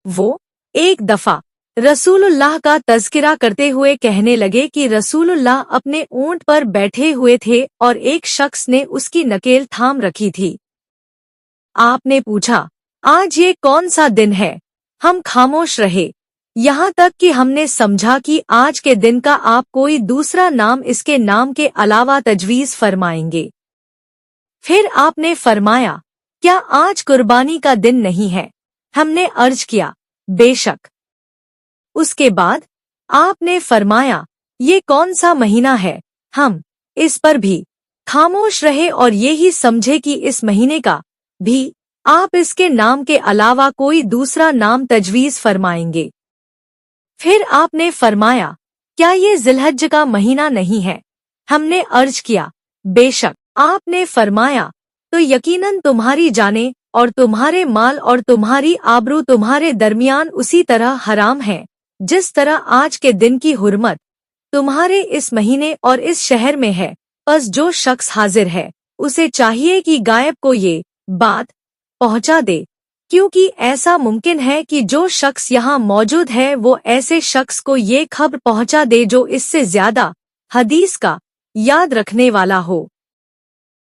वो एक दफा रसूलुल्लाह का तज़किरा करते हुए कहने लगे कि रसूलुल्लाह अपने ऊंट पर बैठे हुए थे और एक शख्स ने उसकी नकेल थाम रखी थी। आपने पूछा, आज ये कौन सा दिन है? हम खामोश रहे, यहाँ तक कि हमने समझा कि आज के दिन का आप कोई दूसरा नाम इसके नाम के अलावा तजवीज़ फरमाएंगे। फिर आपने फरमाया, क्या आज कुर्बानी का दिन नहीं है? हमने अर्ज किया, बेशक। उसके बाद आपने फरमाया, ये कौन सा महीना है? हम इस पर भी खामोश रहे और ये ही समझे कि इस महीने का भी आप इसके नाम के अलावा कोई दूसरा नाम तजवीज़ फरमाएंगे। फिर आपने फरमाया, क्या ये जिलहज का महीना नहीं है? हमने अर्ज किया, बेशक। आपने फरमाया, तो यकीनन तुम्हारी जानें और तुम्हारे माल और तुम्हारी आबरू तुम्हारे दरमियान उसी तरह हराम है जिस तरह आज के दिन की हुर्मत तुम्हारे इस महीने और इस शहर में है। बस जो शख्स हाजिर है उसे चाहिए कि गायब को ये बात पहुंचा दे, क्योंकि ऐसा मुमकिन है कि जो शख्स यहाँ मौजूद है वो ऐसे शख्स को ये खबर पहुंचा दे जो इससे ज्यादा हदीस का याद रखने वाला हो।